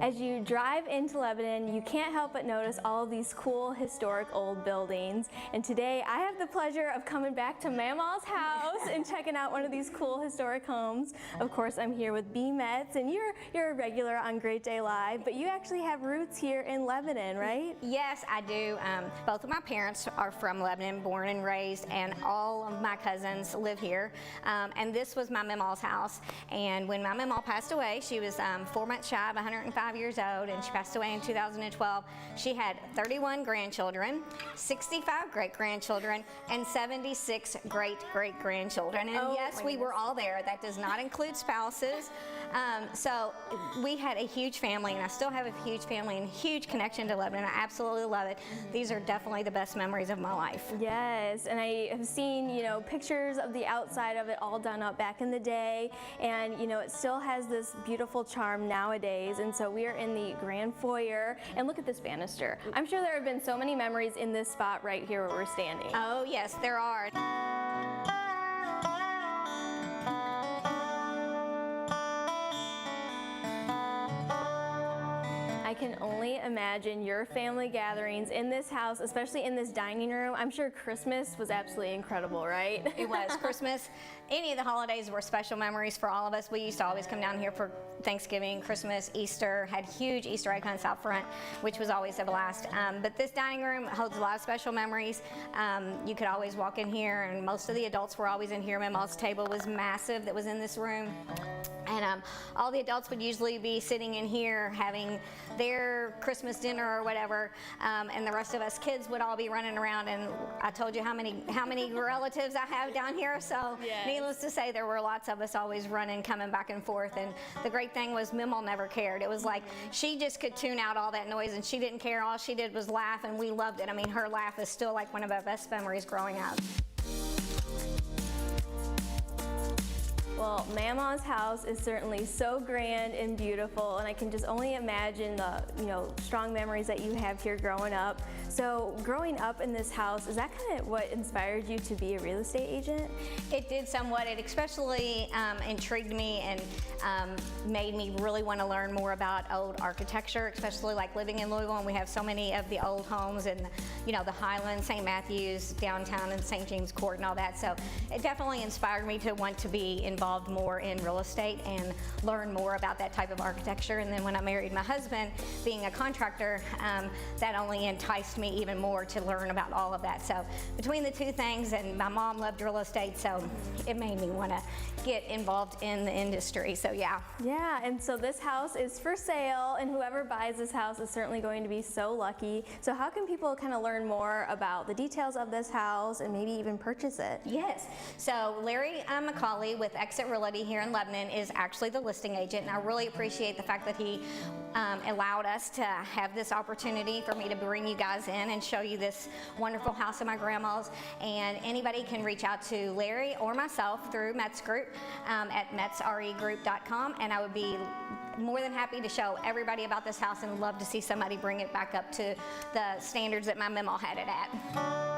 As you drive into Lebanon, you can't help but notice all of these cool historic old buildings. And today I have the pleasure of coming back to Mama's house and checking out one of these cool historic homes. Of course, I'm here with Bea Metts, and you're a regular on Great Day Live, but you actually have roots here in Lebanon, right? Yes, I do. Both of my parents are from Lebanon, born and raised, and all of my cousins live here. And this was my Mama's house. And when my Mama passed away, she was 4 months shy of 105 years old, and she passed away in 2012. She had 31 grandchildren, 65 great-grandchildren, and 76 great-great-grandchildren. And yes, we were all there. That does not include spouses. So we had a huge family, and I still have a huge family and huge connection to Lebanon. I absolutely love it. These are definitely the best memories of my life. Yes, and I have seen, pictures of the outside of it all done up back in the day, and it still has this beautiful charm nowadays. And so we are in the grand foyer, and look at this banister. I'm sure there have been so many memories in this spot right here where we're standing. Oh yes, there are. I can only imagine your family gatherings in this house, especially in this dining room. I'm sure Christmas was absolutely incredible, right? It was. Christmas, any of the holidays were special memories for all of us. We used to always come down here for Thanksgiving, Christmas, Easter, had huge Easter egg hunts out front, which was always a blast. But this dining room holds a lot of special memories. You could always walk in here, and most of the adults were always in here. My mom's table was massive that was in this room. And all the adults would usually be sitting in here having their Christmas dinner or whatever, and the rest of us kids would all be running around. And I told you how many relatives I have down here, so yes. Needless to say, there were lots of us always running, coming back and forth. And the great thing was Mima never cared. It was like she just could tune out all that noise, and she didn't care. All she did was laugh, and we loved it. I mean, her laugh is still like one of our best memories growing up. Well, Mama's house is certainly so grand and beautiful, and I can just only imagine the strong memories that you have here growing up. So growing up in this house, is that kind of what inspired you to be a real estate agent? It did somewhat. It especially intrigued me and made me really want to learn more about old architecture, especially like living in Louisville, and we have so many of the old homes and the Highlands, St. Matthews, downtown, and St. James Court and all that. So it definitely inspired me to want to be involved more in real estate and learn more about that type of architecture. And then when I married my husband, being a contractor, that only enticed me even more to learn about all of that. So between the two things, and my mom loved real estate, so it made me want to get involved in the industry. So yeah. Yeah, and so this house is for sale, and whoever buys this house is certainly going to be so lucky. So how can people kind of learn more about the details of this house and maybe even purchase it? Yes, so Larry McCauley with Exit Realty here in Lebanon is actually the listing agent, and I really appreciate the fact that he allowed us to have this opportunity for me to bring you guys in and show you this wonderful house of my grandma's. And anybody can reach out to Larry or myself through Metts Group at mettsregroup.com, and I would be more than happy to show everybody about this house and love to see somebody bring it back up to the standards that my Mama had it at.